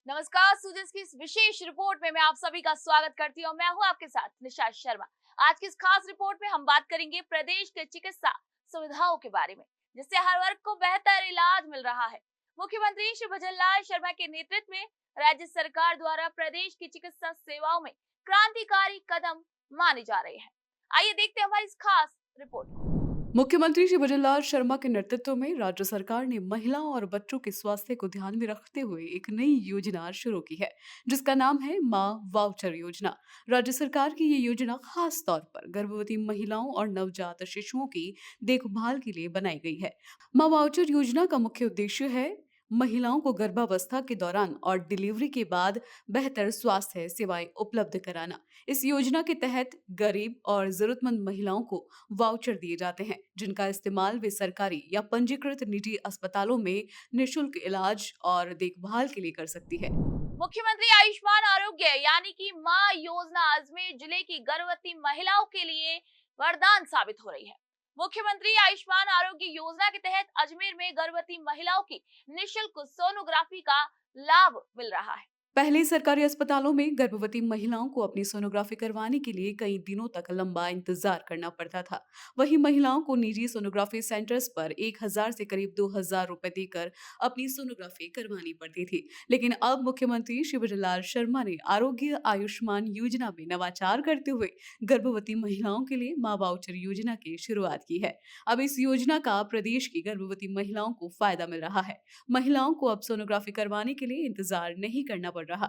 नमस्कार। सूजस की इस विशेष रिपोर्ट में मैं आप सभी का स्वागत करती हूँ। मैं हूँ आपके साथ निशा शर्मा। आज की इस खास रिपोर्ट में हम बात करेंगे प्रदेश के चिकित्सा सुविधाओं के बारे में, जिससे हर वर्ग को बेहतर इलाज मिल रहा है। मुख्यमंत्री श्री भजनलाल शर्मा के नेतृत्व में राज्य सरकार द्वारा प्रदेश की चिकित्सा सेवाओं में क्रांतिकारी कदम माने जा रहे हैं। आइए देखते हैं हमारी इस खास रिपोर्ट को। मुख्यमंत्री श्री भजनलाल शर्मा के नेतृत्व में राज्य सरकार ने महिलाओं और बच्चों के स्वास्थ्य को ध्यान में रखते हुए एक नई योजना शुरू की है, जिसका नाम है मां वाउचर योजना। राज्य सरकार की ये योजना खास तौर पर गर्भवती महिलाओं और नवजात शिशुओं की देखभाल के लिए बनाई गई है। मां वाउचर योजना का मुख्य उद्देश्य है महिलाओं को गर्भावस्था के दौरान और डिलीवरी के बाद बेहतर स्वास्थ्य सेवाएं उपलब्ध कराना। इस योजना के तहत गरीब और जरूरतमंद महिलाओं को वाउचर दिए जाते हैं, जिनका इस्तेमाल वे सरकारी या पंजीकृत निजी अस्पतालों में निशुल्क इलाज और देखभाल के लिए कर सकती है। मुख्यमंत्री आयुष्मान आरोग्य यानी कि मां योजना अजमेर जिले की गर्भवती महिलाओं के लिए वरदान साबित हो रही है। मुख्यमंत्री आयुष्मान आरोग्य योजना के तहत अजमेर में गर्भवती महिलाओं की निशुल्क सोनोग्राफी का लाभ मिल रहा है। पहले सरकारी अस्पतालों में गर्भवती महिलाओं को अपनी सोनोग्राफी करवाने के लिए कई दिनों तक लंबा इंतजार करना पड़ता था। वहीं महिलाओं को निजी सोनोग्राफी सेंटर्स पर 1,000 से करीब 2,000 रुपए देकर अपनी सोनोग्राफी करवानी पड़ती थी। लेकिन अब मुख्यमंत्री शिवराज शर्मा ने आरोग्य आयुष्मान योजना में नवाचार करते हुए गर्भवती महिलाओं के लिए मां वाउचर योजना की शुरुआत की है। अब इस योजना का प्रदेश की गर्भवती महिलाओं को फायदा मिल रहा है। महिलाओं को अब सोनोग्राफी करवाने के लिए इंतजार नहीं करना पड़ रहा।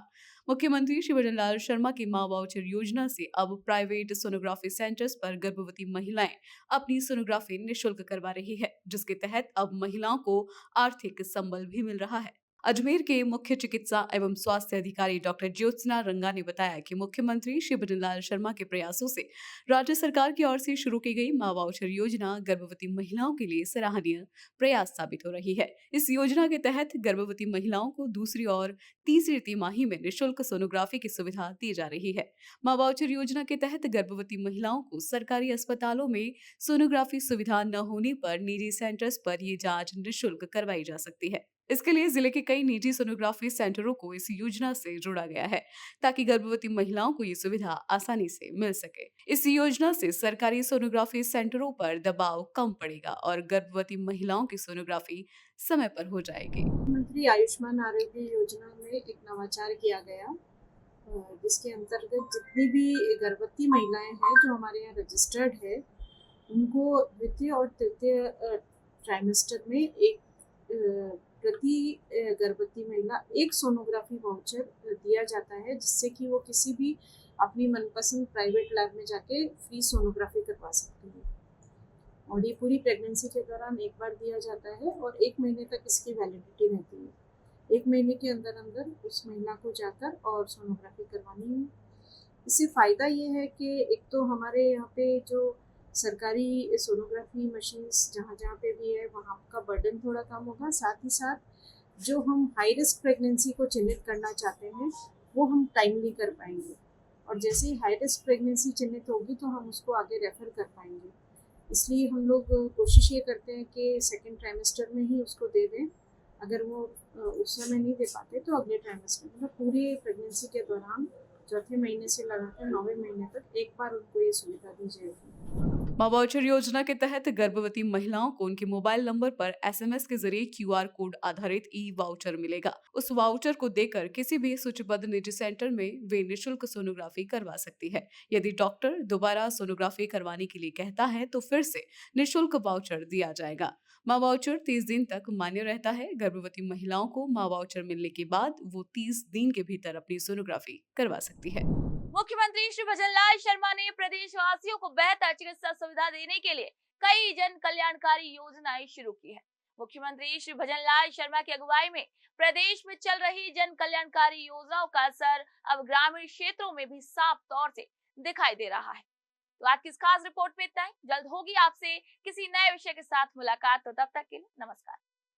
मुख्यमंत्री श्री भजनलाल शर्मा की मां वाउचर योजना से अब प्राइवेट सोनोग्राफी सेंटर्स पर गर्भवती महिलाएं अपनी सोनोग्राफी निशुल्क करवा रही है, जिसके तहत अब महिलाओं को आर्थिक संबल भी मिल रहा है। अजमेर के मुख्य चिकित्सा एवं स्वास्थ्य अधिकारी डॉक्टर ज्योत्सना रंगा ने बताया कि मुख्यमंत्री श्री भजनलाल शर्मा के प्रयासों से राज्य सरकार की ओर से शुरू की गई मां वाउचर योजना गर्भवती महिलाओं के लिए सराहनीय प्रयास साबित हो रही है। इस योजना के तहत गर्भवती महिलाओं को दूसरी और तीसरी तिमाही में निशुल्क सोनोग्राफी की सुविधा दी जा रही है। मां वाउचर योजना के तहत गर्भवती महिलाओं को सरकारी अस्पतालों में सोनोग्राफी सुविधा न होने पर निजी सेंटर्स पर ये जांच निशुल्क करवाई जा सकती है। इसके लिए जिले के कई निजी सोनोग्राफी सेंटरों को इस योजना से जोड़ा गया है, ताकि गर्भवती महिलाओं को ये सुविधा आसानी से मिल सके। इस योजना से सरकारी सोनोग्राफी सेंटरों पर दबाव कम पड़ेगा और गर्भवती महिलाओं की सोनोग्राफी समय पर हो जाएगी। प्रधानमंत्री आयुष्मान आरोग्य योजना में एक नवाचार किया गया, जिसके अंतर्गत जितनी भी गर्भवती महिलाएं हैं जो हमारे यहाँ रजिस्टर्ड है, उनको द्वितीय और तृतीय ट्राइमेस्टर में एक प्रति गर्भवती महिला एक सोनोग्राफी वाउचर दिया जाता है, जिससे कि वो किसी भी अपनी मनपसंद प्राइवेट लैब में जाके फ्री सोनोग्राफी करवा सकती है। और ये पूरी प्रेगनेंसी के दौरान एक बार दिया जाता है और 1 महीने तक इसकी वैलिडिटी रहती है। 1 महीने के अंदर अंदर उस महिला को जाकर और सोनोग्राफी करवानी है। इससे फ़ायदा ये है कि एक तो हमारे यहाँ पे जो सरकारी सोनोग्राफी मशीन्स जहाँ जहाँ पे भी है, वहाँ का बर्डन थोड़ा कम होगा। साथ ही साथ जो हम हाई रिस्क प्रेगनेंसी को चिन्हित करना चाहते हैं, वो हम टाइमली कर पाएंगे। और जैसे ही हाई रिस्क प्रेगनेंसी चिन्हित होगी तो हम उसको आगे रेफ़र कर पाएंगे। इसलिए हम लोग कोशिश ये करते हैं कि सेकंड ट्राइमेस्टर में ही उसको दे दें। अगर वो उस समय नहीं दे पाते तो अगले ट्राइमेस्टर में, मतलब पूरे प्रेगनेंसी के दौरान चौथे महीने से लगाकर 9वें महीने तक एक बार उनको ये सुविधा दी जाएगी। मां वाउचर योजना के तहत गर्भवती महिलाओं को उनके मोबाइल नंबर पर एसएमएस के जरिए क्यूआर कोड आधारित ई वाउचर मिलेगा। उस वाउचर को देकर किसी भी सूचीबद्ध निजी सेंटर में वे निशुल्क सोनोग्राफी करवा सकती है। यदि डॉक्टर दोबारा सोनोग्राफी करवाने के लिए कहता है तो फिर से निशुल्क वाउचर दिया जाएगा। मां वाउचर 30 दिन तक मान्य रहता है। गर्भवती महिलाओं को मां वाउचर मिलने के बाद वो 30 दिन के भीतर अपनी सोनोग्राफी करवा सकती है। मुख्यमंत्री श्री भजनलाल शर्मा ने प्रदेशवासियों को बेहतर चिकित्सा सुविधा देने के लिए कई जन कल्याणकारी योजनाएं शुरू की है। मुख्यमंत्री श्री भजनलाल शर्मा की अगुवाई में प्रदेश में चल रही जन कल्याणकारी योजनाओं का असर अब ग्रामीण क्षेत्रों में भी साफ तौर से दिखाई दे रहा है। तो आज की इस खास रिपोर्ट में इतना ही। जल्द होगी आपसे किसी नए विषय के साथ मुलाकात, तो तब तक के लिए नमस्कार।